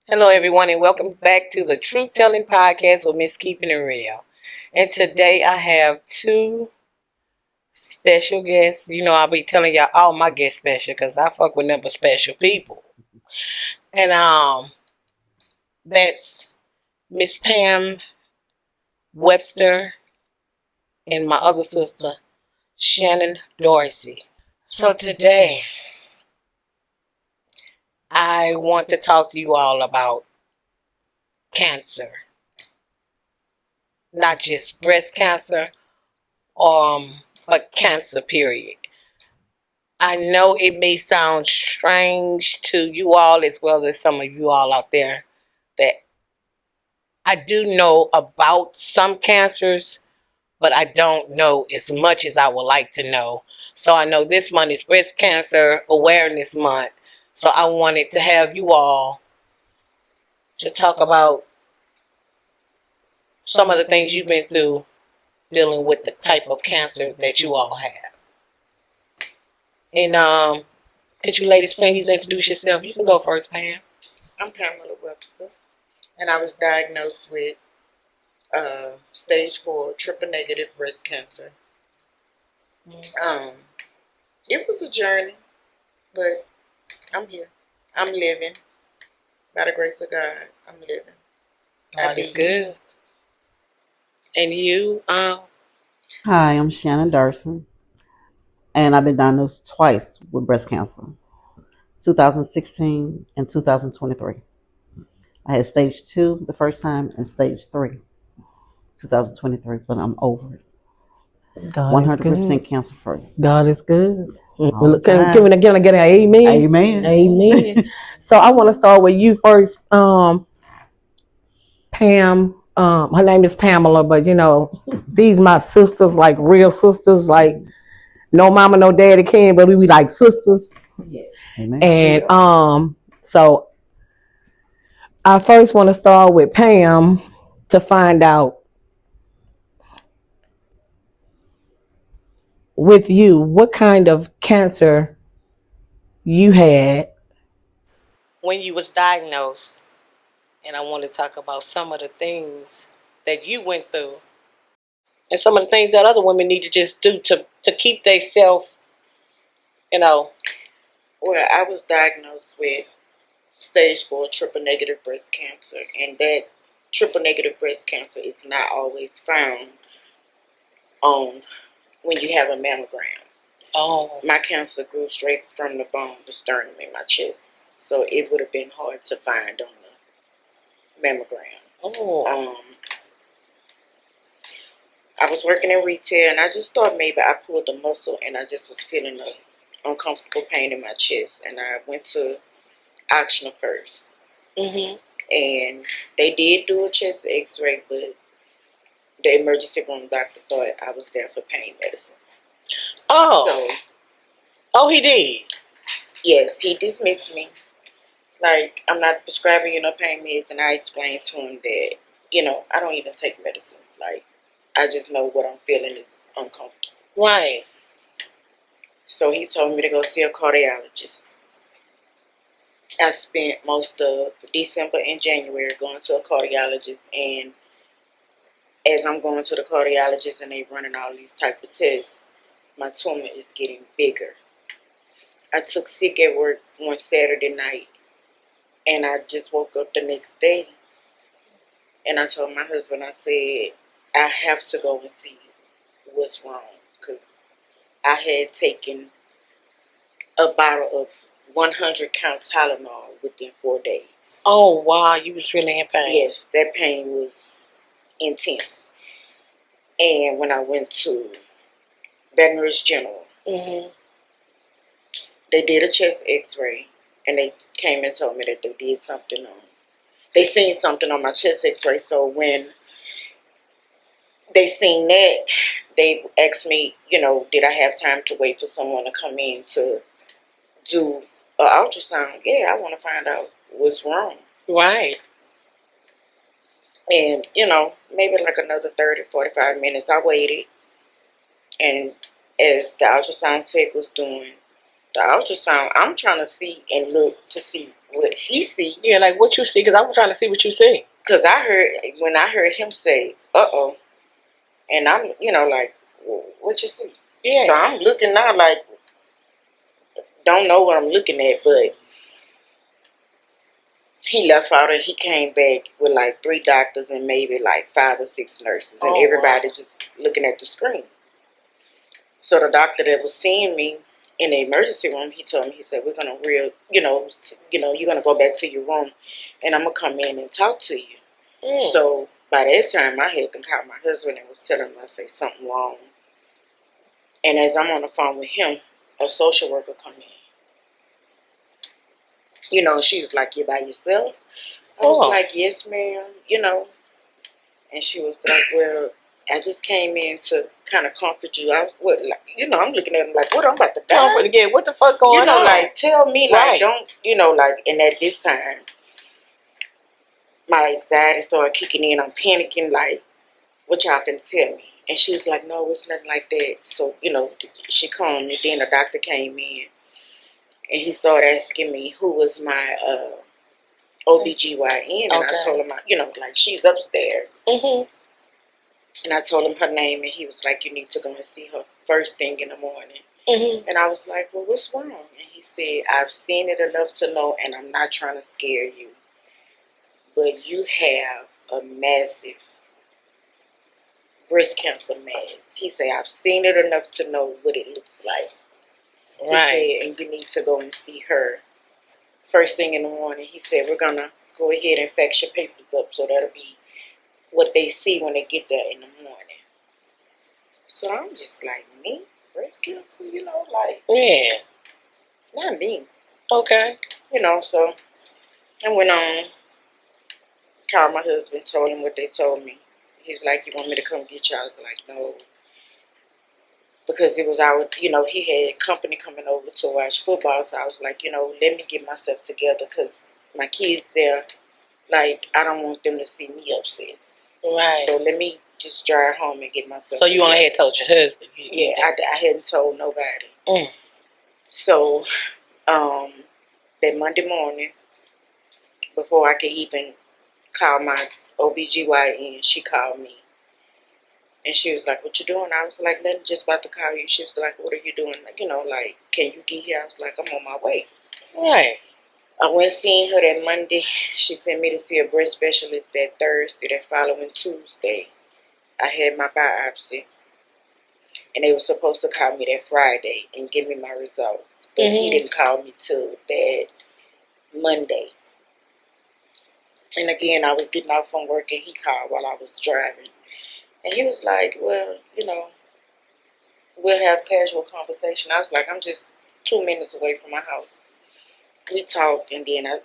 Hello, everyone, and welcome back to the Truth Telling Podcast with Miss Keeping It Real. And today I have two special guests. You know, I'll be telling y'all all my guests special because I fuck with number special people. And that's Miss Pam Webster and my other sister, Shannon Dorsey. So today I want to talk to you all about cancer, not just breast cancer, but cancer, period. I know it may sound strange to you all as well as some of you all out there that I do know about some cancers, but I don't know as much as I would like to know. So I know this month is Breast Cancer Awareness Month. So I wanted to have you all to talk about some of the things you've been through dealing with the type of cancer that you all have. And could you ladies please introduce yourself? You can go first, Pam. I'm Pamela Webster, and I was diagnosed with stage 4 triple negative breast cancer. It was a journey, but I'm here. I'm living. By the grace of God, I'm living. God is good. And you? Hi, I'm Shannon Dorsey, and I've been diagnosed twice with breast cancer, 2016 and 2023. I had stage 2 the first time and stage 3, 2023, but I'm over it. God 100% cancer free. God is good. All the Can time. we get an amen? Amen. Amen. So I want to start with you first, Pam. Her name is Pamela, but these my sisters, like real sisters, like no mama, no daddy can, but we be like sisters. Yes. Amen. And so I first want to start with Pam to find out with you what kind of cancer you had. When you was diagnosed, and I want to talk about some of the things that you went through and some of the things that other women need to just do to keep themselves, Well, I was diagnosed with stage 4 triple negative breast cancer, and that triple negative breast cancer is not always found on when you have a mammogram. Oh. My cancer grew straight from the bone, the sternum in my chest, so it would have been hard to find on the mammogram. Oh. I was working in retail, and I just thought maybe I pulled a muscle, and I just was feeling an uncomfortable pain in my chest, and I went to Ochsner first. Mm-hmm. And they did do a chest x-ray, but the emergency room doctor thought I was there for pain medicine. Oh. So, he did? Yes, he dismissed me. Like, I'm not prescribing you no pain meds, and I explained to him that, I don't even take medicine. Like, I just know what I'm feeling is uncomfortable. Right. So he told me to go see a cardiologist. I spent most of December and January going to a cardiologist, and as I'm going to the cardiologist and they running all these type of tests, my tumor is getting bigger. I took sick at work one Saturday night, and I just woke up the next day, and I told my husband, I said, I have to go and see what's wrong, because I had taken a bottle of 100 counts Tylenol within 4 days. Oh, wow, you was really in pain. Yes, that pain was intense. And when I went to Baton Rouge General, Mm-hmm. they did a chest x-ray, and they came and told me that they seen something on my chest x-ray. So when they seen that, they asked me, did I have time to wait for someone to come in to do an ultrasound? Yeah, I want to find out what's wrong. Right. And, maybe like another 30, 45 minutes, I waited. And as the ultrasound tech was doing the ultrasound, I'm trying to see and look to see what he see. Yeah, like what you see, because I was trying to see what you see. Because when I heard him say, uh-oh, and I'm, like, what you see? Yeah. So I'm looking now like, don't know what I'm looking at, but he left out and he came back with like 3 doctors and maybe like 5 or 6 nurses, and everybody just looking at the screen. So the doctor that was seeing me in the emergency room, he told me, he said, we're gonna you're gonna go back to your room, and I'm gonna come in and talk to you. So by that time, I had to call my husband and was telling him I say something wrong. And as I'm on the phone with him, a social worker come in. She was like, "You by yourself?" I was like, "Yes, ma'am." And she was like, "Well, I just came in to kind of comfort you." I'm looking at him like, "What? I'm about to die." Comfort again. What the fuck going on? Like, tell me, like, don't, like, and at this time, my anxiety started kicking in. I'm panicking, like, what y'all finna tell me? And she was like, "No, it's nothing like that." So, she calmed me. Then the doctor came in and he started asking me who was my OBGYN. And I told him, like, she's upstairs. Mm-hmm. And I told him her name, and he was like, "You need to go and see her first thing in the morning." Mm-hmm. And I was like, "Well, what's wrong?" And he said, "I've seen it enough to know, and I'm not trying to scare you, but you have a massive breast cancer mass." He said, "I've seen it enough to know what it looks like." He said, "And you need to go and see her first thing in the morning." He said, "We're going to go ahead and fax your papers up, so that'll be what they see when they get there in the morning." So I'm just like, me? Breast cancer? Like, Yeah. not me. Okay. So I went on, called my husband, told him what they told me. He's like, "You want me to come get you?" I was like, "No." Because it was he had company coming over to watch football. So I was like, let me get myself together, because my kids there, like, I don't want them to see me upset. Right. So let me just drive home and get myself So you together. only had told your husband? Yeah, I hadn't told nobody. Mm. So that Monday morning, before I could even call my OBGYN, she called me. And she was like, "What you doing?" I was like, "Nothing, just about to call you." She was like, "What are you doing? Like, can you get here?" I was like, "I'm on my way." Right. I went seeing her that Monday. She sent me to see a breast specialist that Thursday. That following Tuesday, I had my biopsy. And they were supposed to call me that Friday and give me my results. But he didn't call me till that Monday. And again, I was getting off from work and he called while I was driving. And he was like, "Well, we'll have casual conversation." I was like, "I'm just 2 minutes away from my house." We talked, and then I,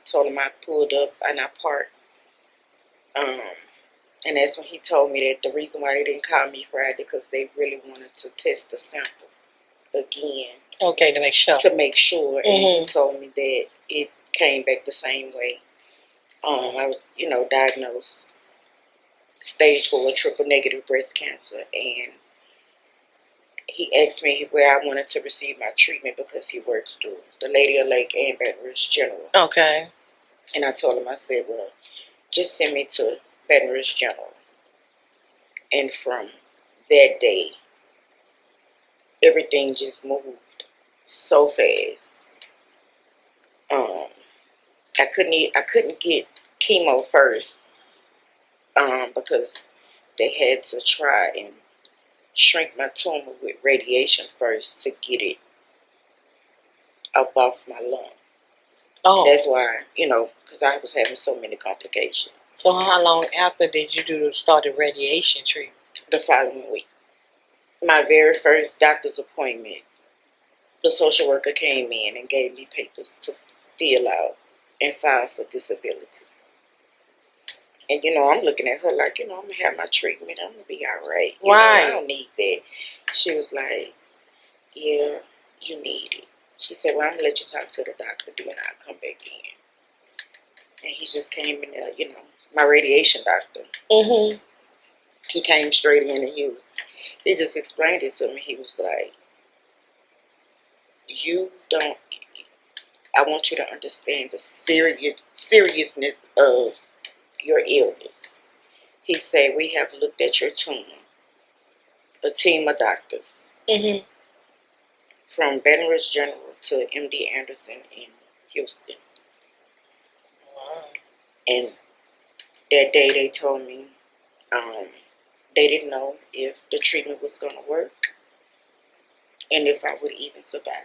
told him I pulled up and I parked. And that's when he told me that the reason why they didn't call me Friday, because they really wanted to test the sample again. Okay, to make sure. And he told me that it came back the same way. I was, diagnosed stage 4 triple negative breast cancer, and he asked me where I wanted to receive my treatment because he works through the Lady of Lake and Baton Rouge General. Okay. And I told him, I said, "Well, just send me to Baton Rouge General." And from that day, everything just moved so fast. I couldn't get chemo first, because they had to try and shrink my tumor with radiation first to get it up off my lung. Oh. That's why, because I was having so many complications. So how long after did you start the radiation treatment? The following week. My very first doctor's appointment, the social worker came in and gave me papers to fill out and file for disability. And, I'm looking at her like, I'm going to have my treatment. I'm going to be all right. I don't need that. She was like, "Yeah, you need it." She said, "Well, I'm going to let you talk to the doctor, then I'll come back in." And he just came in there, my radiation doctor. Mm-hmm. He came straight in and he just explained it to me. He was like, "You don't, I want you to understand the seriousness of your illness. He said, we have looked at your tumor. A team of doctors Mm-hmm. from Baton Rouge General to MD Anderson in Houston. Wow. And that day they told me they didn't know if the treatment was going to work and if I would even survive.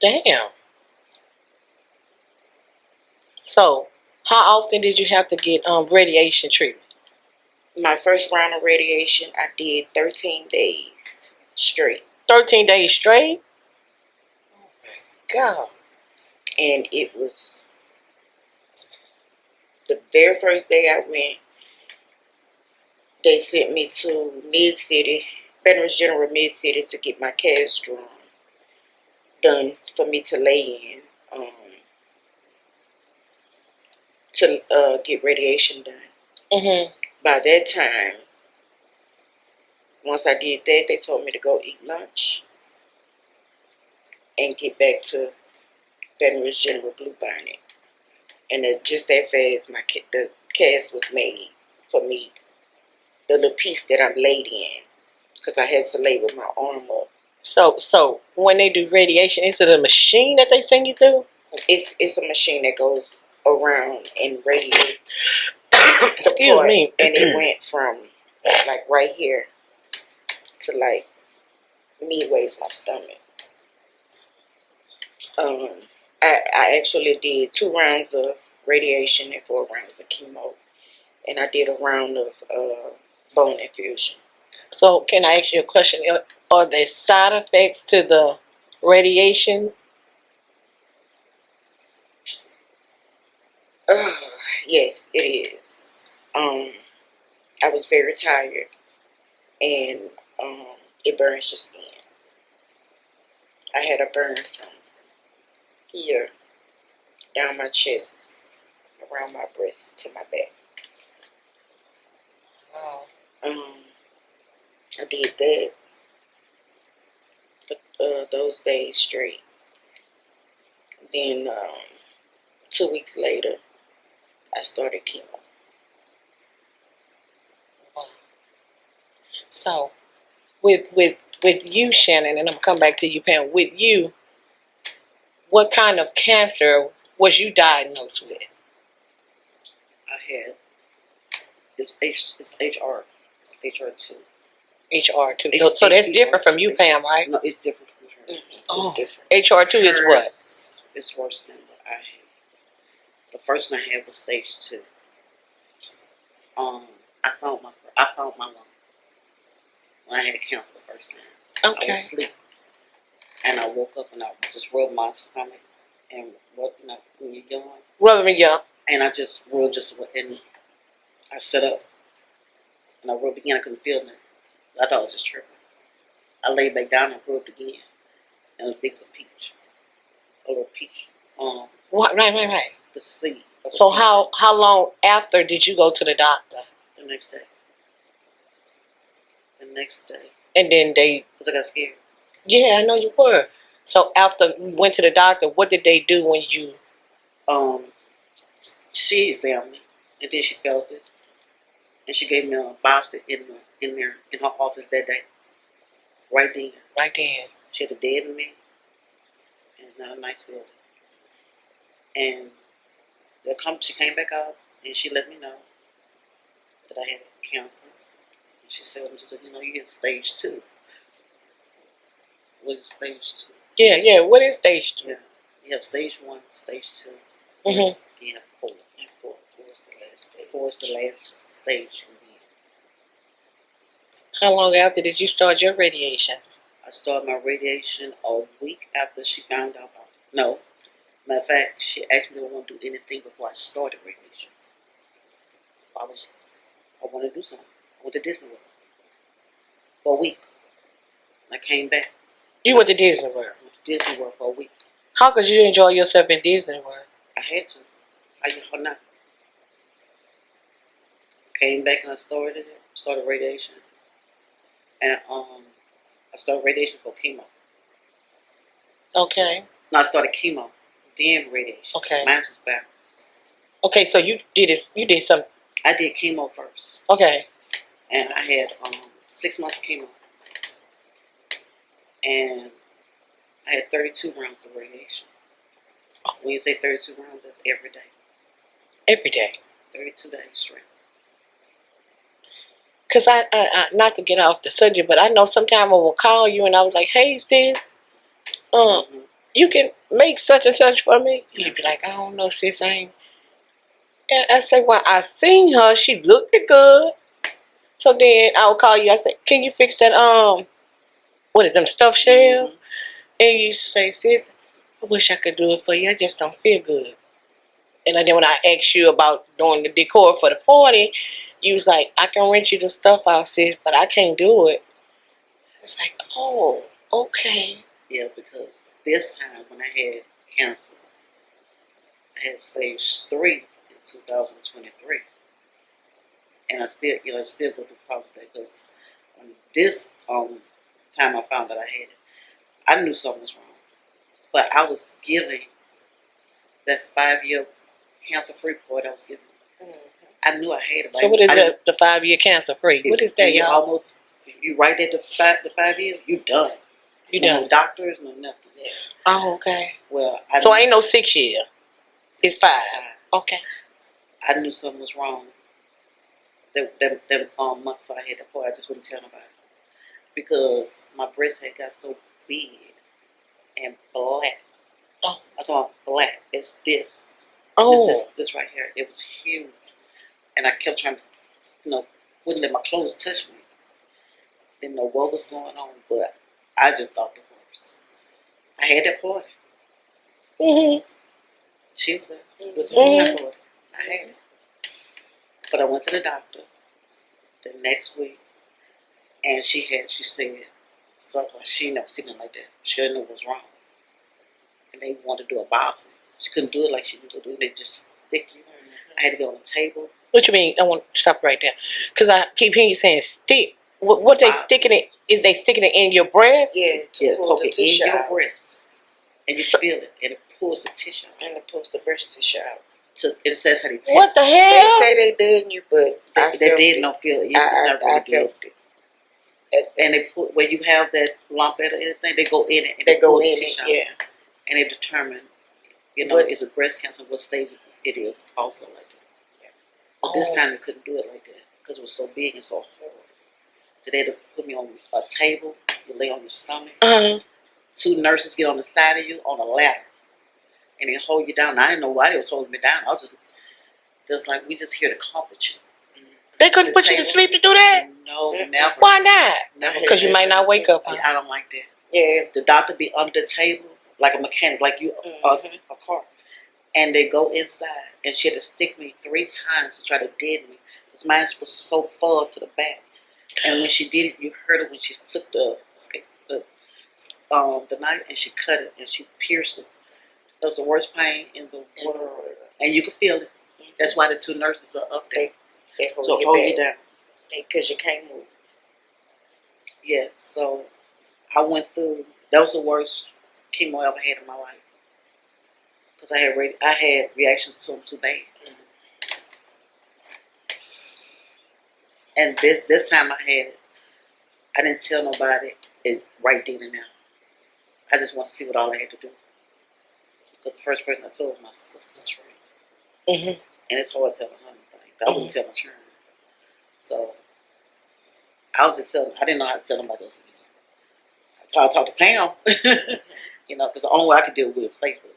Damn. So, how often did you have to get radiation treatment? My first round of radiation, I did 13 days straight. 13 days straight? God. And it was the very first day I went, they sent me to Mid-City, Baton Rouge General Mid-City, to get my cast done for me to lay in, to get radiation done. Mm-hmm. By that time, once I did that, they told me to go eat lunch and get back to Baton Rouge General Blue Bonnet. And just that fast, the cast was made for me. The little piece that I'm laid in, because I had to lay with my arm up. So when they do radiation, is it a machine that they send you through? It's a machine that goes around and radiates Excuse me. and it went from like right here to like midways my stomach. I actually did 2 rounds of radiation and 4 rounds of chemo, and I did a round of bone infusion. So can I ask you a question? Are there side effects to the radiation? Yes, it is. I was very tired, and it burns your skin. I had a burn from here down my chest, around my breast to my back. Wow. I did that for those days straight. Then 2 weeks later, I started chemo. Wow. So with you, Shannon, and I'm coming back to you, Pam. With you, what kind of cancer was you diagnosed with? I had it's HR. It's HR2. HR2. So that's different from you, Pam, right? No, it's different from her. Oh, It's different. HR2 is what? Hers is worse than what I had. The first one I had was stage 2. I found my lung when I had cancer the first time. I Okay. was asleep, and I woke up and I just rubbed my stomach and when you're young, Rubbing your. and I just rubbed and I sat up and I rubbed again. I couldn't feel nothing. I thought it was just tripping. I laid back down and rubbed again, and it was big as a peach, a little peach. Right. The seed. So how long after did you go to the doctor? The next day. And then they. Because I got scared. Yeah, I know you were. So after you went to the doctor, what did they do when you? She examined me, and then she felt it, and she gave me a biopsy in her office that day. Right then. Right then. She had a dead in me, and it's not a nice building. And she came back out, and she let me know that I had cancer. And she said, you get stage 2. What is stage 2? Yeah. What is stage 2? Yeah. You have stage 1, stage 2. Mm-hmm. You have 4. And 4 is the last stage. 4 is the last stage. How long after did you start your radiation? I started my radiation a week after she found out about it. No. Matter of fact, she asked me if I want to do anything before I started radiation. I wanted to do something. I went to Disney World for a week. And I came back. You went to Disney World. I went to Disney World for a week. How could you enjoy yourself in Disney World? I had to. How not? Came back and I started radiation. And I started radiation for chemo. Okay. No, I started chemo, then radiation. Okay. Mine was backwards. Okay, so you did this. You did some. I did chemo first, Okay. and I had 6 months of chemo, and I had 32 rounds of radiation. When you say 32 rounds, that's every day. Every day. 32 days straight. Cause I not to get off the subject, but I know sometime I will call you and I was like, "Hey sis, Mm-hmm. you can make such and such for me." You'd be Yes. like, "I don't know, sis, I ain't." And I said, "Well, I seen her. She looked good." So then I would call you. I said, "Can you fix that? What is them stuffed shells?" And you say, "Sis, I wish I could do it for you. I just don't feel good." And then when I asked you about doing the decor for the party, you was like, "I can rent you the stuff out, sis, but I can't do it." It's like, oh, okay. Yeah, because this time when I had cancer, I had stage 3 in 2023, and I still, still go through problems because this time I found that I had it, I knew something was wrong, but I was giving that 5-year cancer-free report I was giving. I knew I had it. So what is the 5-year cancer free? What is that, y'all? Almost, you right at the 5 years, you done. You done? No doctors, no nothing. Yeah. Oh, okay. Well, so ain't no 6 year. It's 5. Okay. I knew something was wrong. That month before I had the report, I just wouldn't tell nobody because my breast had got so big and black. Oh. I'm talking black. It's this. Oh. This right here. It was huge, and I kept trying to, wouldn't let my clothes touch me. Didn't know what was going on, but I just thought the worst. I had that party. She was there. It was a party. I had it. But I went to the doctor the next week, and she said something. She never seen it like that. She didn't know what was wrong. And they wanted to do a biopsy. She couldn't do it like she used to do. They just stick you. I had to go on the table. What you mean? I want to stop right there. Because I keep hearing you saying stick. What they sticking it? Is they sticking it in your breast? Yeah, poke it in your breast. And you feel it. And it pulls the tissue out. And it pulls the breast tissue out. It says how they test. What the hell? They say they did you, but they did not feel it. It's not really I felt good. And they put where you have that lump or anything, they go in it and they go pull in the tissue out. Yeah. And they determine, is it breast cancer, what stages it is also like that. Yeah. But this time they couldn't do it like that because it was so big and so hard. So they had to put me on a table, you lay on your stomach. 2 nurses get on the side of you on a ladder. And they hold you down. I didn't know why they was holding me down. I was just like, we just here to comfort you. They couldn't put you to sleep to do that? No, never. Why not? Never. Because you might not wake up. Huh? I don't like that. Yeah. The doctor be under the table like a mechanic, like you a car. And they go inside, and she had to stick me 3 times to try to deaden me. Because mine was so far to the back. And when she did it, you heard it when she took the knife and she cut it and she pierced it. That was the worst pain in the world. And you could feel it. That's why the 2 nurses are up there. They hold you down. Because you can't move. Yes, so I went through, that was the worst chemo I ever had in my life. Because I had reactions to them too bad. And this time I had it, I didn't tell nobody it right then and now. I just want to see what all I had to do. Because the first person I told was my sister's friend. And it's hard telling her anything. I wouldn't tell my children. So I was just telling, I didn't know how to tell nobody else. I talked to Pam, because the only way I could deal with it was Facebook.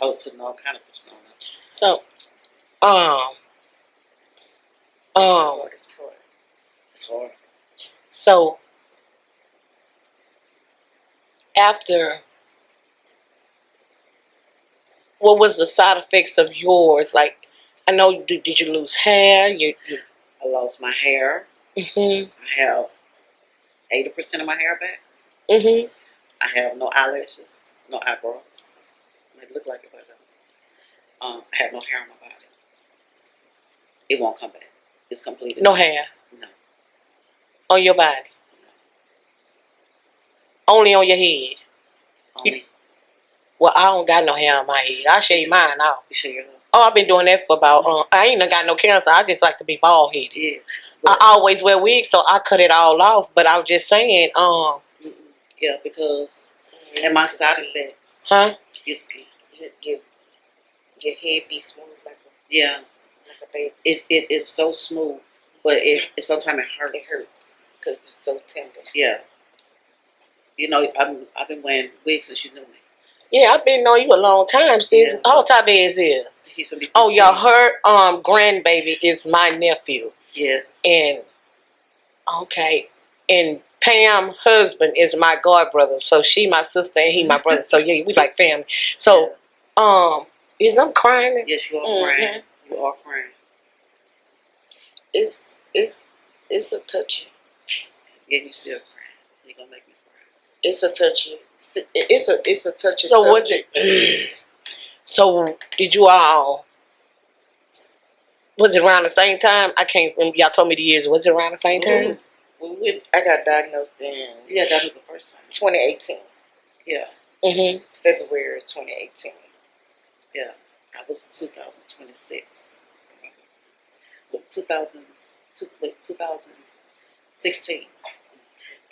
I was putting all kind of persona. So, it's hard. So, after, what was the side effects of yours? Like, I know, did you lose hair? I lost my hair. I have 80% of my hair back. I have no eyelashes, no eyebrows. They look like it, but I have no hair on my body. It won't come back. It's completely no hair. No. On your body. No. Only on your head. Only. Well, I don't got no hair on my head. I shave mine off. You shave your hair. Oh, I've been doing that for about. I ain't even got no cancer. I just like to be bald headed. Yeah. I always wear wigs, so I cut it all off. But I was just saying, Yeah, because and my side effects, huh? your skin. Your head be smooth like Yeah, a baby. it's so smooth, but it sometimes it hurts. It hurts because it's so tender. Yeah, you know, I've been wearing wigs since you knew me. Yeah, I've been knowing you a long time, sis. Yeah. How type is this? He's gonna be 15. Oh, y'all, her grandbaby is my nephew, Yes. and okay, and Pam husband is my god brother. So she my sister and he my brother. So yeah, we like family. So is I'm crying? Yes, you are crying. You are crying. It's a touchy. Yeah, you still crying. You're gonna make me cry. It's a touchy. It's a touchy. So was subject. it? So did you all? Was it around the same time? I can't remember. Y'all told me the years. Was it around the same time? I got diagnosed in Yeah, that was the first time. 2018. Yeah. February 2018. Yeah. I was 2026. With 2016.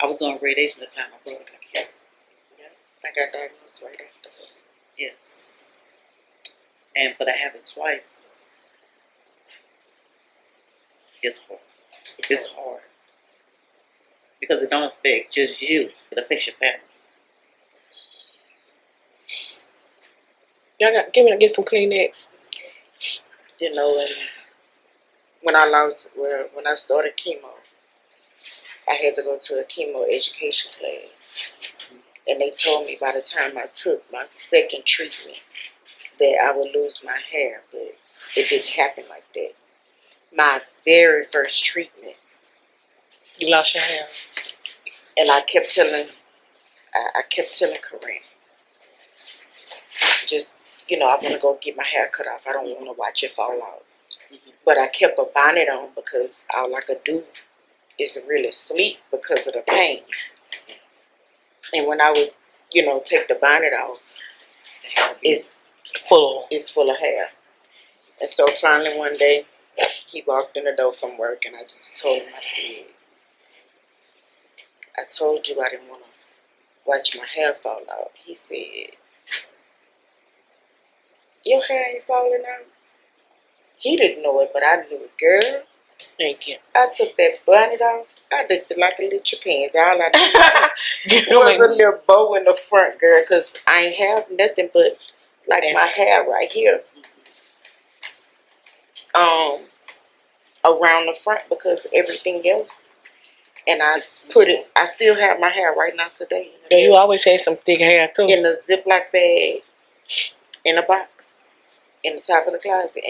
I was doing radiation at the time my brother got killed. Yeah. I got diagnosed right after. Yes. And for that happened twice, it's hard. It's hard. Because it don't affect just you, it affects your family. Y'all got get some Kleenex. You know, and when I started chemo, I had to go to a chemo education class. And they told me by the time I took my second treatment that I would lose my hair, but it didn't happen like that. My very first treatment, You lost your hair. and I kept telling Corinne, just, I want to go get my hair cut off. I don't want to watch it fall out. But I kept a bonnet on because all I could do is really sleep because of the pain. And when I would, take the bonnet off, it's full of hair. And so finally one day, he walked in the door from work, and I just told him, I told you I didn't want to watch my hair fall out. He said, your hair ain't falling out? He didn't know it, but I knew it. Girl, Thank you. I took that bonnet off. I looked like a little chimpanzee. All I did was a little bow in the front, girl, because I ain't have nothing but like my hair right here. Around the front because everything else. And I still have my hair right now today. Yeah, you always had some thick hair too. In a Ziploc bag, in a box, in the top of the closet.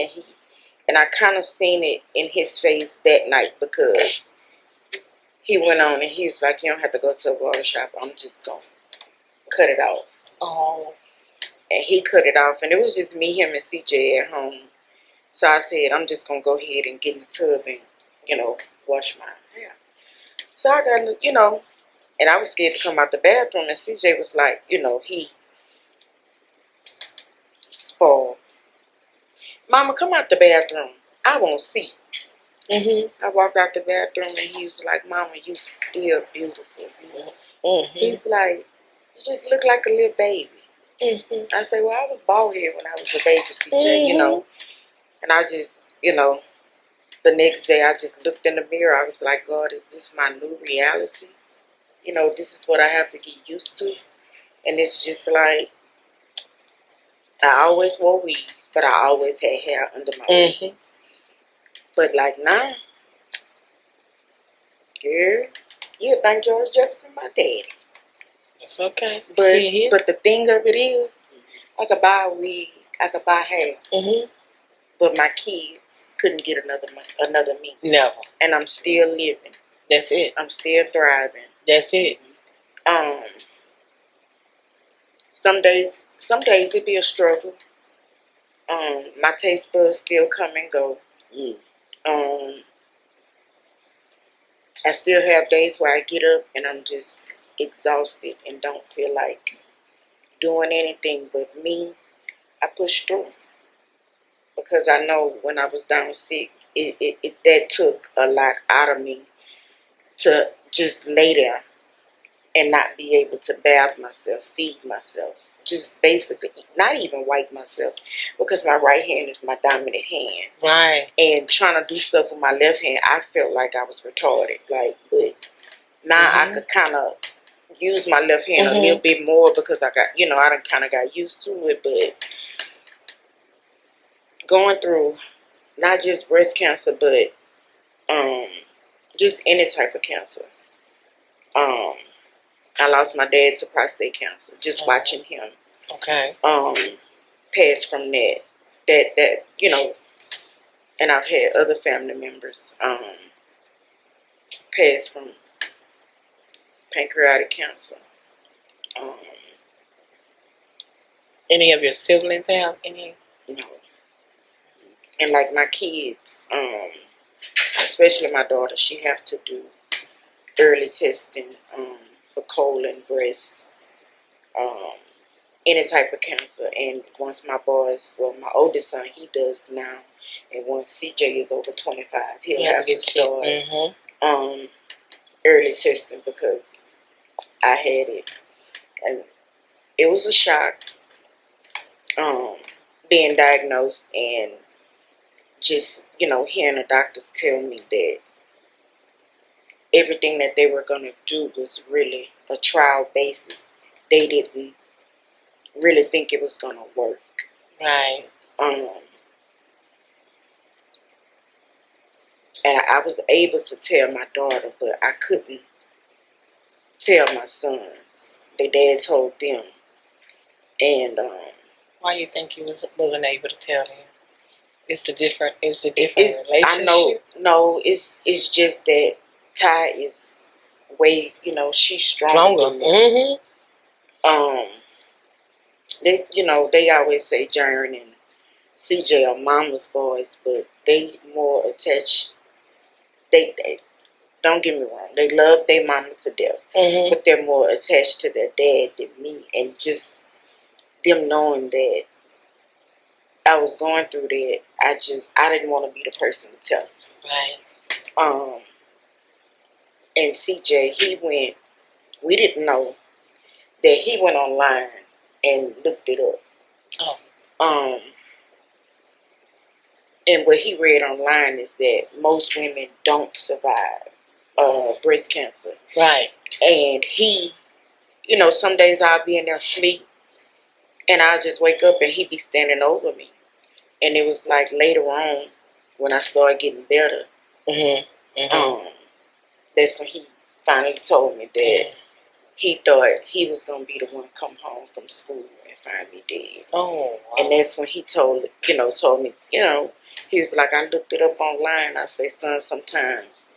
And I kind of seen it in his face that night because he went on and he was like, you don't have to go to a barber shop. I'm just going to cut it off. Oh. And he cut it off. And it was just me, him, and CJ at home. So I said, I'm just going to go ahead and get in the tub and, wash my hair. So I got, and I was scared to come out the bathroom. And CJ was like, he spoiled. Mama, come out the bathroom. I won't see. I walked out the bathroom and he was like, Mama, you still beautiful. He's like, you just look like a little baby. I said, well, I was bald head when I was a baby, CJ, And I just, the next day I just looked in the mirror. I was like, God, is this my new reality? This is what I have to get used to. And it's just like, I always wore weave, but I always had hair under my weave. But like now, girl, you think George Jefferson my daddy. It's okay. But the thing of it is, I could buy a wig, I could buy hair. But my kids couldn't get another me. Never. And I'm still living. That's it. I'm still thriving. That's it. Some days it be a struggle. My taste buds still come and go. I still have days where I get up and I'm just exhausted and don't feel like doing anything but me, I pushed through. Because I know when I was down sick, that took a lot out of me to just lay there and not be able to bath myself, feed myself, just basically not even wipe myself, because my right hand is my dominant hand. Right. And trying to do stuff with my left hand, I felt like I was retarded. Like, but now I could kind of use my left hand a little bit more because I got, I done kind of got used to it. But going through not just breast cancer, but just any type of cancer. I lost my dad to prostate cancer. Just watching him. Okay. Pass from that. And I've had other family members pass from pancreatic cancer. Any of your siblings have any? No. And like my kids, especially my daughter, she have to do early testing for colon, breast, any type of cancer. And once my boys, well, my oldest son, he does now, and once CJ is over 25, he'll have to start early testing because I had it. And it was a shock being diagnosed and just, hearing the doctors tell me that everything that they were going to do was really a trial basis. They didn't really think it was going to work. Right. And I was able to tell my daughter, but I couldn't tell my sons. Their dad told them. And why you think you wasn't able to tell them? It's the different relationship. I know. No, it's just that Ty is way, she's stronger than me. They always say Jern and CJ are mama's boys, but they more attached. They don't get me wrong, they love their mama to death, but they're more attached to their dad than me. And just them knowing that I was going through that, I didn't want to be the person to tell them. Right. And CJ, we didn't know that he went online and looked it up. Oh. And what he read online is that most women don't survive breast cancer. Right. And he, some days I'll be in there asleep and I'll just wake up and he'd be standing over me. And it was like later on when I started getting better, that's when he finally told me that he thought he was going to be the one to come home from school and find me dead. Oh, wow. And that's when he told me, he was like, I looked it up online. I say, son, sometimes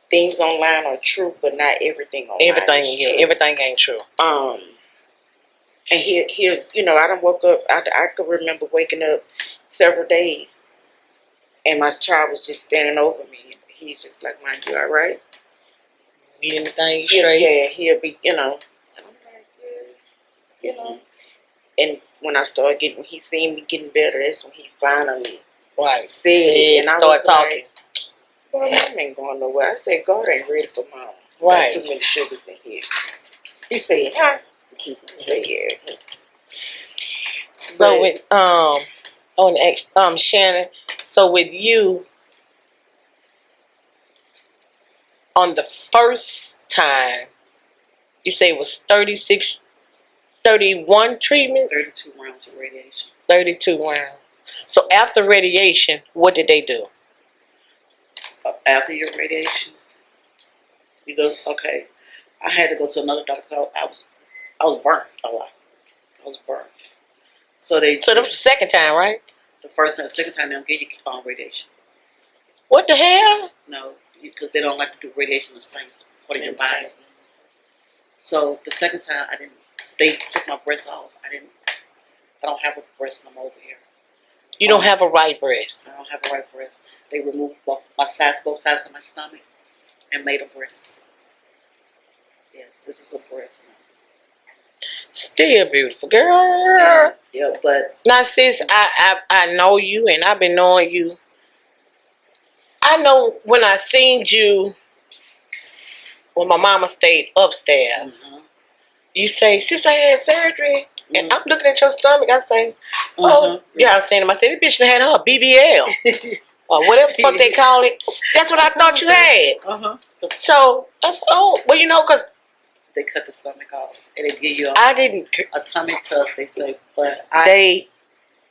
things online are true, but not everything online is true. Everything ain't true. And he I done woke up, I could remember waking up several days and my child was just standing over me. He's just like, Mom, you all right? Need anything straight? Yeah, he'll be, and I'm like, yeah, And when he seen me getting better, that's when he finally said it. And I was talking. Like, well, Mom ain't going nowhere. I said, God ain't ready for Mom. Right. Got too many sugars in here. He said, huh? He said, yeah. So with Shannon, so with you on the first time, you say it was 31 treatments? 32 rounds of radiation. 32 rounds. So after radiation, what did they do? After your radiation, you go, okay. I had to go to another doctor. So I was burnt a lot. I was burnt. So that was the second time, right? The first time, the second time they don't give you radiation. What the hell? No, because they don't like to do radiation the same according to your body. So the second time they took my breast off. I don't have a breast no more over here. You don't have a right breast? I don't have a right breast. They removed both sides of my stomach and made a breast. Yes, this is a breast now. Still beautiful, girl. Yeah, but Now, sis, I know you, and I've been knowing you. I know when I seen you when my mama stayed upstairs. You say, sis, I had surgery. And I'm looking at your stomach. I say, oh, yeah, I was saying to myself, this bitch done had her BBL. Or whatever the fuck they call it. That's what I thought you had. So, that's, oh, well, you know, because they cut the stomach off and they give you I didn't, a tummy tuck, they say, but they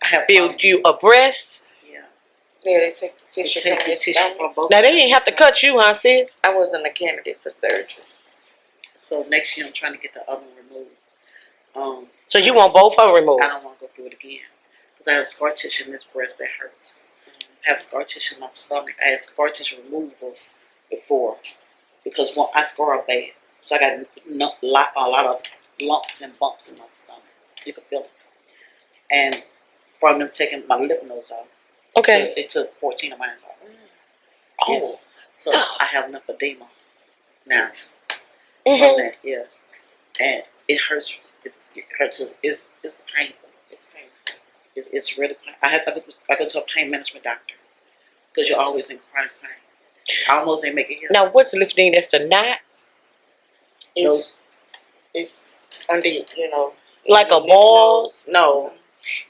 I have built you a breast. Yeah. Yeah, they take the tissue They take from the your tissue stomach. from both Now, they sides. didn't have to cut you, huh, sis? I wasn't a candidate for surgery. So next year I'm trying to get the other one removed. So you want both of them removed? I don't want to go through it again because I have scar tissue in this breast that hurts. I have scar tissue in my stomach. I had scar tissue removal before because I scar up bad, so I got a lot of lumps and bumps in my stomach. You can feel it. And from them taking my lymph nodes out, Okay. so they took 14 of mine out. Oh. Yeah. So I have enough edema now from Mm-hmm. that. Yes, and it hurts. It hurts. It's painful. It's painful. It's really painful. I go to a pain management doctor because you're always in chronic pain. I almost ain't make it here. Now, what's the lifting? That's the knots? It's under, you know. Like a ball? No,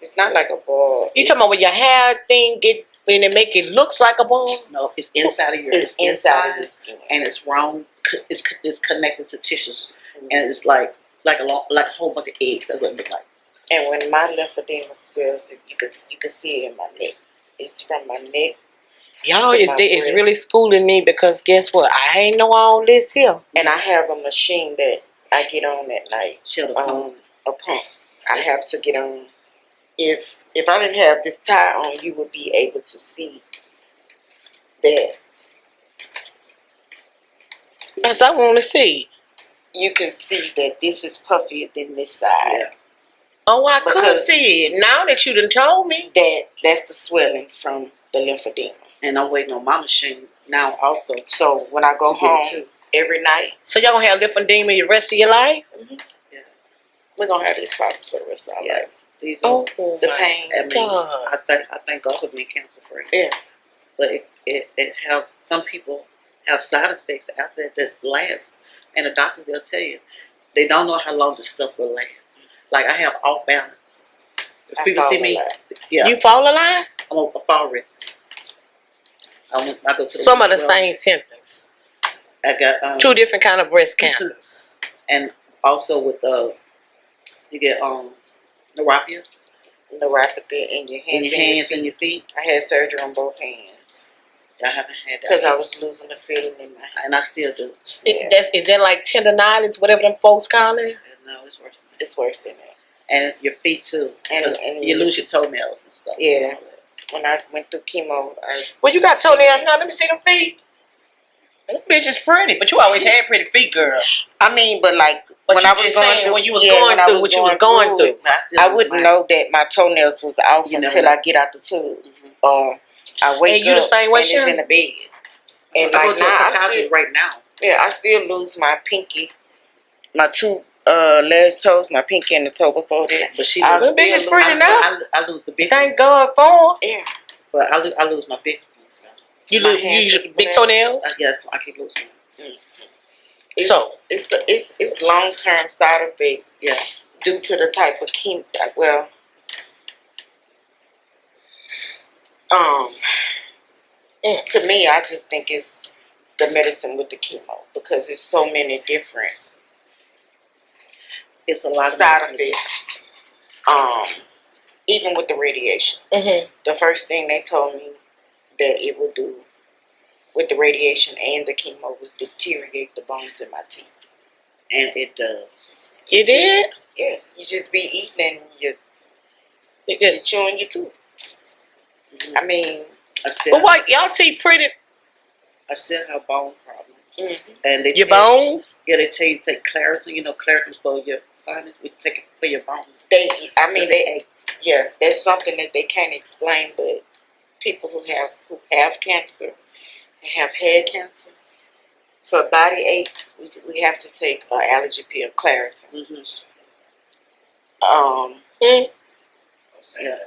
it's not like a ball. You talking about when your hair thing get, when it make it looks like a ball? No, it's inside of your. It's inside of the skin. And it's round. It's connected to tissues, and it's like a whole bunch of eggs. That's what it look like. And when my lymphedema swells, you could see it in my neck. It's from my neck. Y'all to is my it's breast. really schooling me because guess what? I ain't know all this here. And I have a machine that I get on at night. She'll pump. A pump. I have to get on. If I didn't have this tie on, you would be able to see that. That's what I want to see. You can see that this is puffier than this side. Yeah. Oh, I could Because- see it. Now that you done told me. That's the swelling from the lymphedema. And I'm waiting on my machine now also. So when I go To get it home too. every night, So y'all gonna have lymphedema the rest of your life? we're gonna have these problems for the rest of our life. These are The my pain. I mean, God. I thank God for being cancer free. Yeah. But it has, some people have side effects after that last. And the doctors, they'll tell you, they don't know how long this stuff will last. Like I have off balance. If people see me, yeah, You fall a lot? I'm a fall risk. I go to Some of the same symptoms. I got 2 different kind of breast cancers. and also with you get neuropathy Neuropathy in your in hands, your hands and your feet. I had surgery on both hands I haven't had that because I was losing the feeling in my hand. and I still do. Is that like tendonitis, whatever them folks call it? No, it's worse than that. It's worse than that. And it's your feet too. And You lose your toenails and stuff. Yeah. When I went through chemo, Well, you got toenails now. Let me see them feet. Them bitches pretty, but you always had pretty feet, girl. I mean, but like But when you I was just going saying through, when you was yeah, going when I through what you was going through. I wouldn't know that my toenails was off You never until I know. get out the tube, or I wake And you the up same way, and it's Sharon? in the bed. And I like go to now, a I pathologist still, right now. I still lose my pinky, my 2 last toes, my pinky and the toe before that. But she I lose, still bitches lose- pretty now. I lose the big Thank ones. God for 'em. Yeah, But I lose my big ones though. You My lose hands you is big black. toenails. Yes, I keep losing. So it's long term side effects Yeah. due to the type of chemo. Well, to me, I just think it's the medicine with the chemo because it's so many different It's a lot of side medicine. effects. Even with the radiation, the first thing they told me that it would do with the radiation and the chemo was deteriorate the bones in my teeth. And it does. you did. Yes, you just be eating and you're It just. chewing your tooth. I mean, I still But what y'all teeth pretty? have bone problems. And they Your tell- bones. Yeah, they tell you to take Claritin. You know, Claritin for your sinus. We take it for your bones. they It aches. yeah, that's something that they can't explain, but people who have cancer and have had cancer, for body aches, we have to take an allergy pill, Claritin. Mm. Yeah.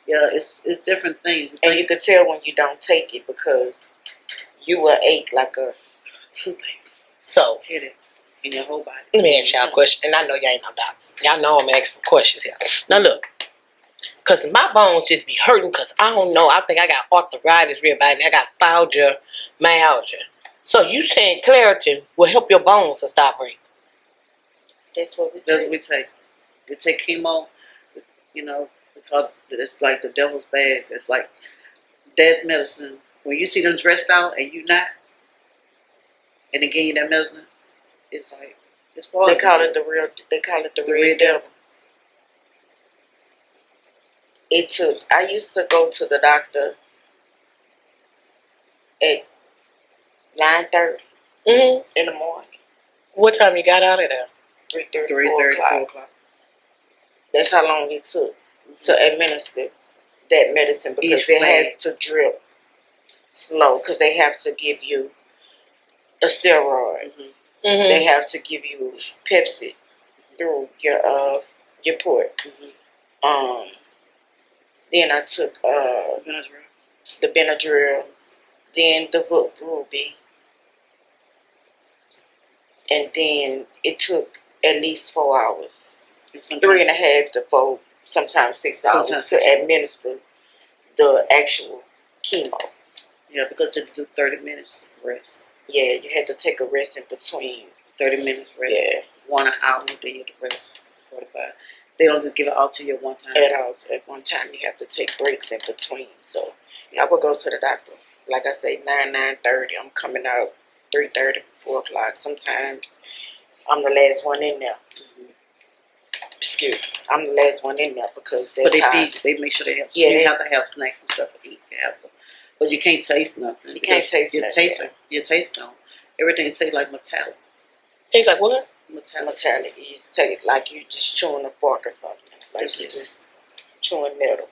Yeah, it's different things. And you could tell when you don't take it because you will ache like a toothache. So, Hit it in your whole body. let me ask y'all a question. And I know y'all ain't no doctors. Y'all know I'm asking questions here. Now, look. Because my bones just be hurting because I don't know. I think I got arthritis real bad. And I got fibromyalgia. So, you saying Claritin will help your bones to stop breaking? That's what we That's take. what we take. We take chemo, you know, because it's like the devil's bag. It's like dead medicine. When you see them dressed out and you not, and they give you that medicine, it's like it's poison. They call it the real. They call it the real devil. It took. I used to go to the doctor at 9:30 in the morning. What time you got out of there? 3:30, 4 o'clock. That's how long it took to administer that medicine because Each it flag. has to drip slow because they have to give you a steroid. They have to give you Pepsi through your port. Then I took the Benadryl, then the Hook Ruby, and then it took at least 4 hours, 3.5 to 4, sometimes 6 hours to administer the actual chemo. Yeah, because it do 30 minutes rest. Yeah, you had to take a rest in between. 30 minutes rest. Yeah. 1 hour, then you have to rest 45. They don't just give it all to you at one time. At one time, you have to take breaks in between. So I would go to the doctor. Like I say, 9:30. I'm coming out 3:30, 4 o'clock. Sometimes I'm the last one in there. Excuse me. I'm the last one in there because that's But how. they make sure they have. Yeah, You have to have snacks and stuff to eat. But you can't taste nothing. You can't taste nothing. Your taste gone. Everything tastes like metallic. Tastes like what? Metallic. You taste like you just chewing a fork or something. Like you just chewing metal.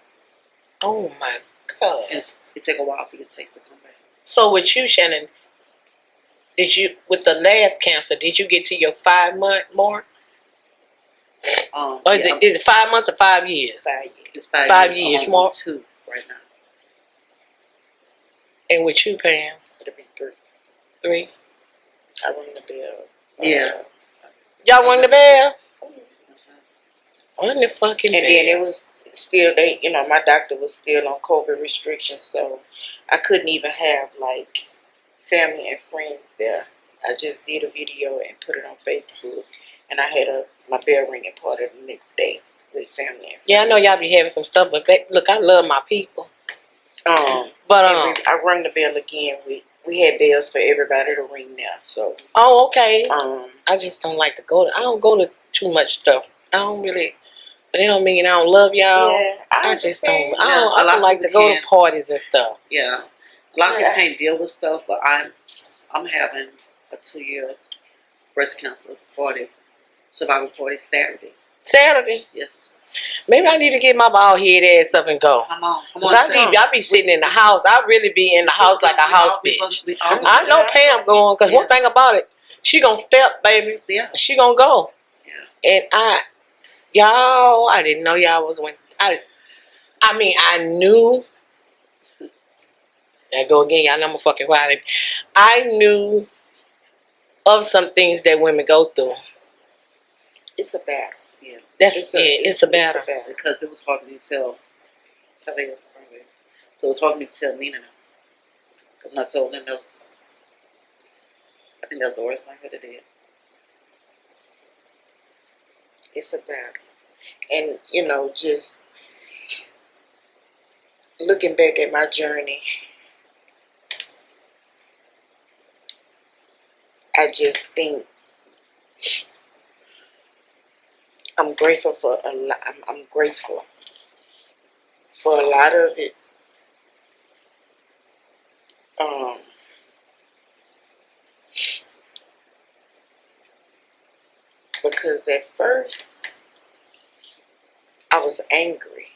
Oh my God. It take a while for your taste to come back. So with you, Shannon, with the last cancer, did you get to your 5-month mark? Or is it 5 months or 5 years? 5 years. It's 5 years more. more. 2 right now. And with you, Pam? It'll be 3. 3. I rang the bell. Yeah. Y'all rang the bell? On the fucking bell. And then it was still, my doctor was still on COVID restrictions, so I couldn't even have like family and friends there. I just did a video and put it on Facebook, and I had my bell ringing party the next day with family and friends. Yeah, I know y'all be having some stuff, but look, I love my people. But I rang the bell again. We had bells for everybody to ring now. So. Oh, okay. I just don't like to go to. I don't go to too much stuff. I don't really. But it don't mean I don't love y'all. Yeah, I just don't. Yeah, I don't like to go to parties and stuff. Yeah, a lot of people can't deal with stuff, but I'm having a 2-year breast cancer survival party Saturday. Saturday. Yes. Maybe I need to get my bald head ass up and go. Come on. Cause I be sitting in the house. I really be in the house like a house bitch. I know Pam going. Cause one thing about it, she gonna step, baby. Yeah. She gonna go. Yeah. And I didn't know y'all was when. I mean, I knew. I go again. Y'all know I'm a fucking wild. I knew of some things that women go through. It's a battle. Yeah. It's a battle. Because it was hard for me to tell you. So it was hard for me to tell Nina now. Because when I told them, I think that was the worst thing I could have did. It's a battle. And, just looking back at my journey, I just think I'm grateful for a lot. I'm grateful for a lot of it. Because at first I was angry.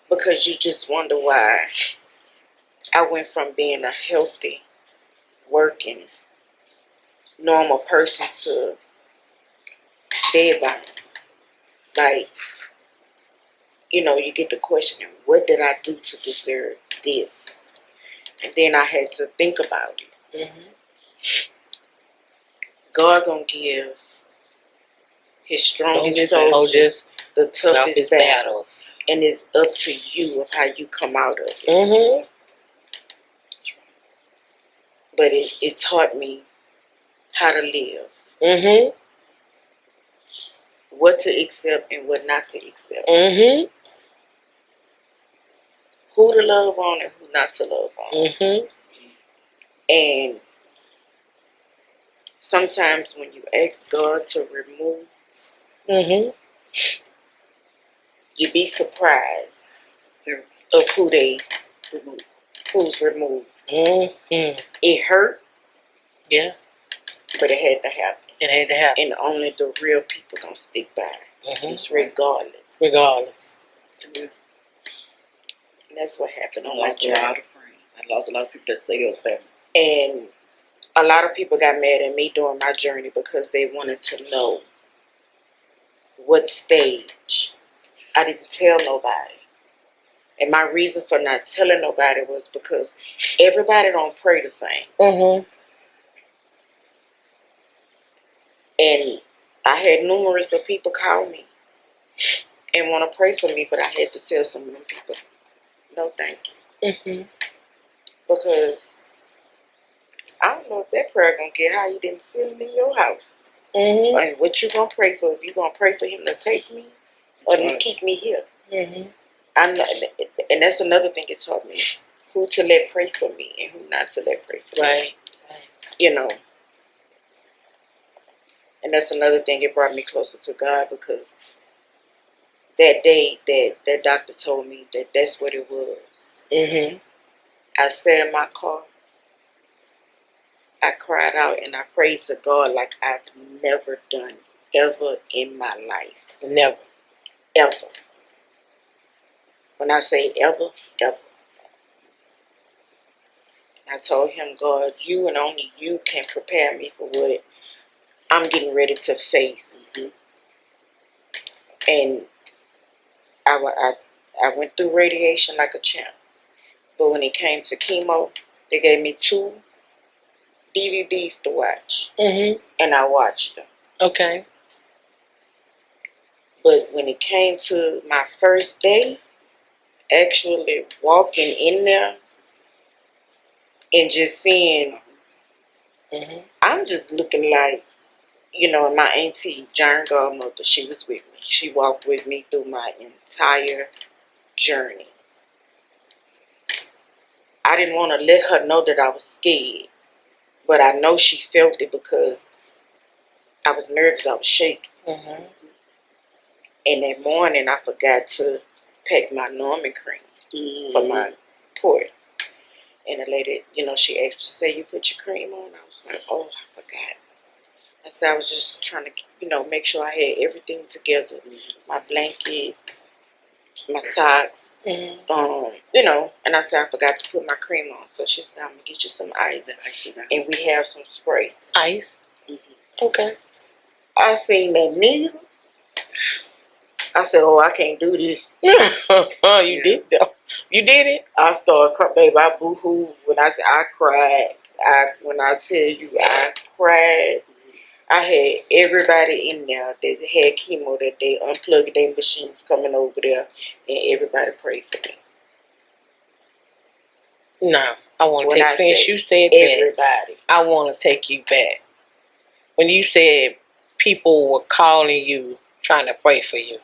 Because you just wonder why I went from being a healthy, working, normal person to bed bound. Like, you get the question, what did I do to deserve this? And then I had to think about it. God gonna give his strongest soldiers the toughest battles. And it's up to you of how you come out of it. But it taught me how to live. What to accept and what not to accept. Who to love on and who not to love on. And sometimes when you ask God to remove, you be surprised of who's removed. It hurt. Yeah. But it had to happen. It had to happen. And only the real people gonna stick by it. Regardless. Yeah. And that's what happened on I lost a lot of friends. I lost a lot of people that say it was family. And a lot of people got mad at me during my journey because they wanted to know what stage. I didn't tell nobody. And my reason for not telling nobody was because everybody don't pray the same. And I had numerous of people call me and want to pray for me, but I had to tell some of them people, no thank you. Because I don't know if that prayer gonna get how you didn't feel him in your house. And what you gonna pray for? If you gonna pray for him to take me or to keep me here. I know, and that's another thing it taught me. Who to let pray for me and who not to let pray for me. And that's another thing, it brought me closer to God, because that day that doctor told me that that's what it was. I sat in my car, I cried out and I prayed to God like I've never done ever in my life. Never. Ever. When I say ever, ever. I told him, God, you and only you can prepare me for what I'm getting ready to face. And I went through radiation like a champ. But when it came to chemo, they gave me 2 DVDs to watch. And I watched them. Okay. But when it came to my first day, actually walking in there and just seeing, I'm just looking like, my auntie, John godmother, she was with me. She walked with me through my entire journey. I didn't want to let her know that I was scared, but I know she felt it because I was nervous, I was shaking. And that morning, I forgot to pack my Norman cream for my port. And the lady, she asked, she said, you put your cream on? I was like, oh, I forgot. I said, I was just trying to, make sure I had everything together. My blanket, my socks, and I said, I forgot to put my cream on. So she said, I'm going to get you some ice. And we have some spray. Ice? Okay. I seen that needle. I said, oh, I can't do this. You did though. You did it? I started crying, baby. I boo-hoo. When I cried. When I tell you, I cried. I had everybody in there that had chemo that they unplugged their machines coming over there, and everybody prayed for me. No, I want to take, since you said everybody, that, I want to take you back. When you said people were calling you, trying to pray for you,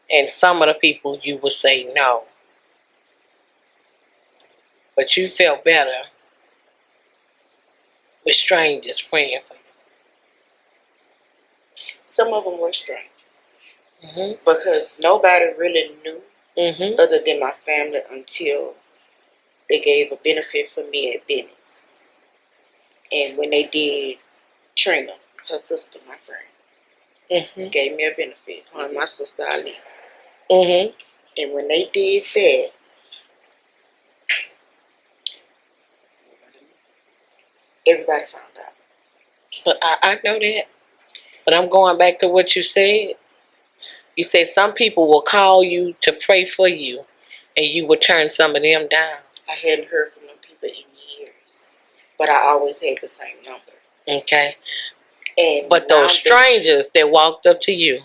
and some of the people you would say no, but you felt better with strangers praying for you. Some of them were strangers. Because nobody really knew other than my family until they gave a benefit for me at Venice. And when they did, Trina, her sister, my friend, gave me a benefit. Her and my sister Ali. And when they did that, everybody found out. But I know that. But I'm going back to what you said. You said some people will call you to pray for you, and you will turn some of them down. I hadn't heard from them people in years, but I always had the same number. Okay. And But now those strangers that walked up to you,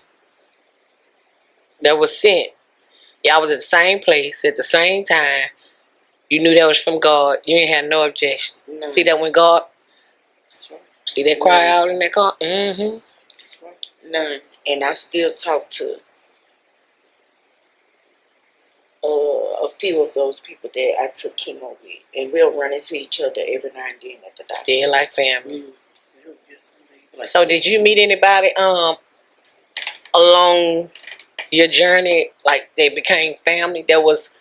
that was sent, y'all was at the same place at the same time. You knew that was from God. You ain't had no objection. No. See that when God, That's right. see that cry out in that car? Mm-hmm. That's right. None. And I still talk to a few of those people that I took chemo with, and we'll run into each other every now and then at the doctor. Still like family. Yes, like So did you meet anybody along your journey, like they became family that was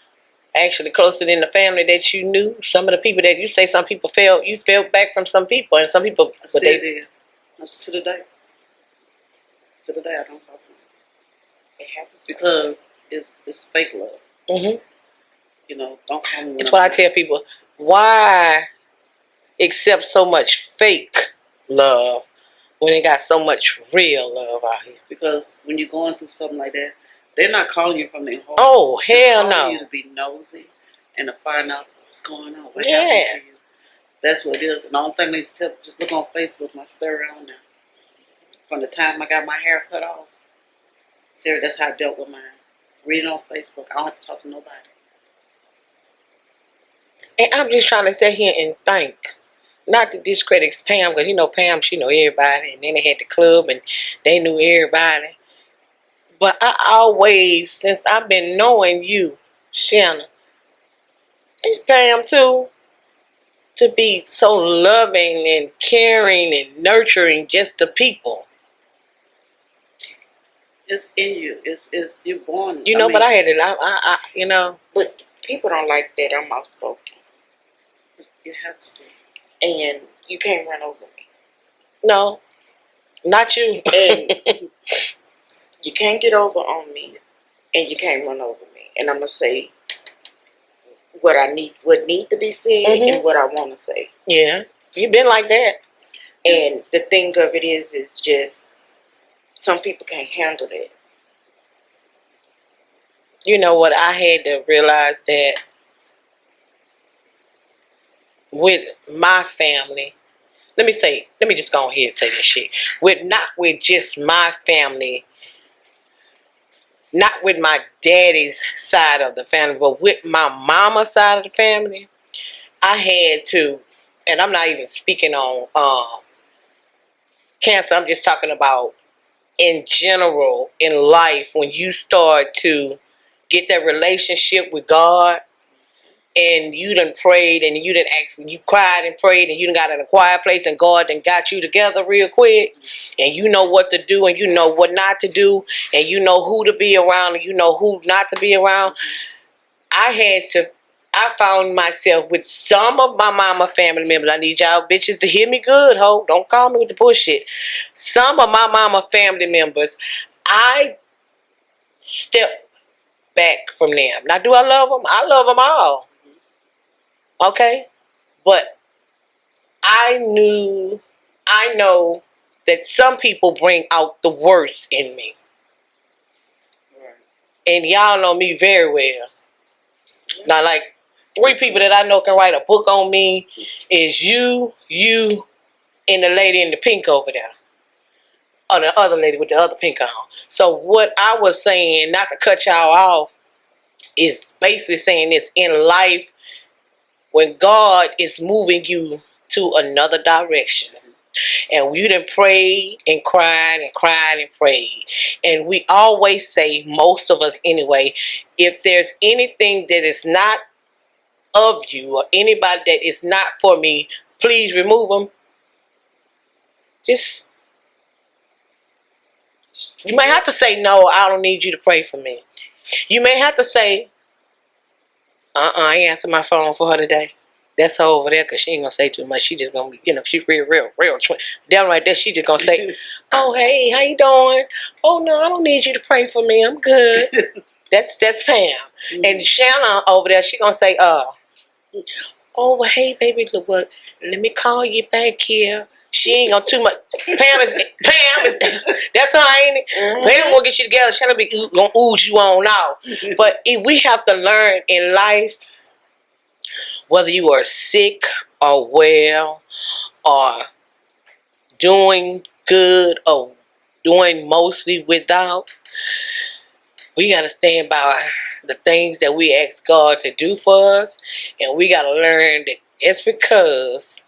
actually closer than the family that you knew? Some of the people that you say, some people you felt back from some people, and some people, I but still they did. To the day. To the day I don't talk to them. It happens Because it's fake love. Mm-hmm. You know, don't call me when It's I'm what I mad. tell people. Why accept so much fake love when they got so much real love out here? Because when you're going through something like that, they're not calling you from their heart. Oh, They're hell calling no. you to be nosy and to find out what's going on. What Yeah. happened to you. That's what it is. And the only thing they tell, just look on Facebook, my story on there. From the time I got my hair cut off, Sarah, that's how I dealt with mine. Read it on Facebook. I don't have to talk to nobody. And I'm just trying to sit here and think. Not to discredit Pam, because you know Pam, she know everybody, and then they had the club and they knew everybody. But I always, since I've been knowing you, Shanna, and Pam too, to be so loving and caring and nurturing just the people. It's in you. It's you're born. You know, but I had it. You know. But people don't like that I'm outspoken, You have to be. and you can't run over me, No, not you. and you can't get over on me, and you can't run over me. And I'm gonna say what need to be said, Mhm. and what I want to say. Yeah, you been like that. And the thing of it is just some people can't handle that. You know what? I had to realize that with my family. Let me just go ahead and say this shit. Not with just my family, not with my daddy's side of the family, but with my mama's side of the family, I had to, and I'm not even speaking on cancer, I'm just talking about in general in life, when you start to get that relationship with God, and you done prayed and you done asked, you cried and prayed, and you done got in a quiet place, and God done got you together real quick, and you know what to do and you know what not to do, and you know who to be around and you know who not to be around. I found myself with some of my mama family members. I need y'all bitches to hear me good, ho. Don't call me with the bullshit. Some of my mama family members, I stepped back from them. Now, do I love them? I love them all. Okay? But I know that some people bring out the worst in me. Right. And y'all know me very well. Now, like, 3 people that I know can write a book on me is you, and the lady in the pink over there. Or the other lady with the other pink on. So what I was saying, not to cut y'all off, is basically saying this: in life, when God is moving you to another direction, and you done prayed and cried and cried and prayed, and we always say, most of us anyway, if there's anything that is not of you or anybody that is not for me, please remove them. Just, you may have to say, no, I don't need you to pray for me. You may have to say, I ain't answer my phone for her today. That's her over there, because she ain't going to say too much. She just going to be, she real. Down right there, she just going to say, oh, hey, how you doing? Oh, no, I don't need you to pray for me. I'm good. That's Pam. Mm-hmm. And Shanna over there, she going to say, oh, well, hey, baby, look, well, let me call you back here. She ain't gonna too much. Pam is. That's her, ain't it? Pam gonna get you together. She gonna be gonna ooze you on out. But we have to learn in life, whether you are sick or well, or doing good or doing mostly without, we got to stand by the things that we ask God to do for us. And we got to learn that it's because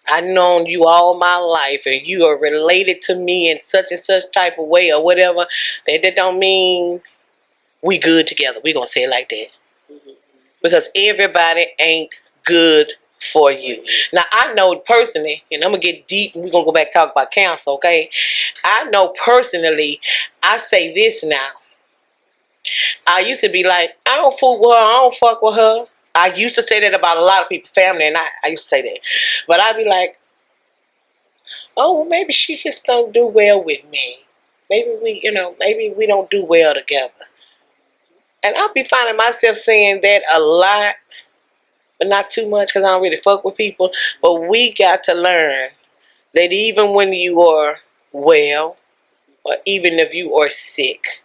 I've known you all my life and you are related to me in such and such type of way or whatever, that don't mean we good together. We going to say it like that. Because everybody ain't good for you. Now, I know personally, and I'm going to get deep and we're going to go back and talk about counsel, okay? I know personally, I say this now. I used to be like, I don't fool with her, I don't fuck with her. I used to say that about a lot of people's family, and I used to say that. But I'd be like, oh, well, maybe she just don't do well with me. Maybe maybe we don't do well together. And I'll be finding myself saying that a lot, but not too much because I don't really fuck with people. But we got to learn that even when you are well, or even if you are sick,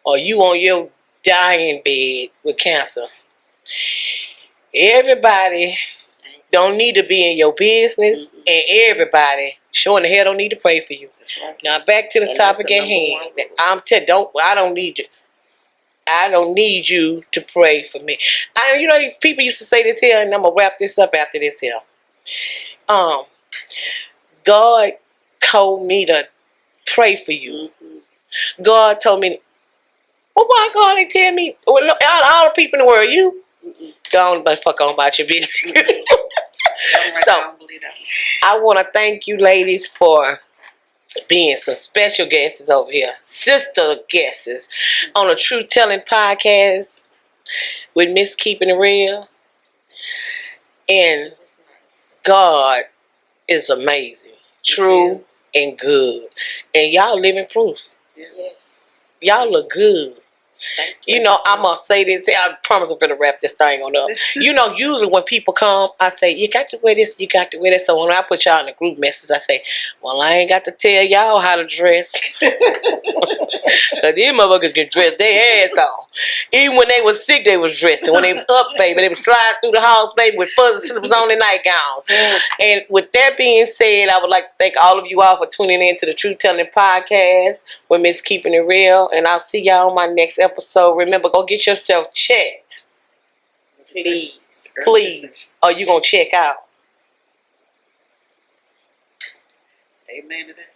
or you on your dying bed with cancer, everybody don't need to be in your business, and everybody sure in the hell don't need to pray for you. Right. Now back to the topic at hand. I don't need you to pray for me. These people used to say this here, and I'm gonna wrap this up after this here. God told me to pray for you. God told me, well, why God didn't tell me? Well, all the people in the world, you go on, but fuck on about your business. So, I want to thank you, ladies, for being some special guests over here, sister guests on a True Telling podcast with Miss Keeping It Real. And God is amazing, true, and good. And y'all living proof. Yes. Y'all look good. I'm going to say this. I promise I'm going to wrap this thing on up. Usually when people come, I say, you got to wear this, you got to wear that. So when I put y'all in the group message, I say, well, I ain't got to tell y'all how to dress. Because these motherfuckers can dress their ass off. Even when they was sick, they was dressing. When they was up, baby, they was sliding through the house, baby, with fuzzy slippers on their nightgowns. And with that being said, I would like to thank all of you all for tuning in to the True Telling podcast with Miss Keeping It Real. And I'll see y'all on my next episode. Remember, go get yourself checked. Please. Or you going to check out. Amen to that.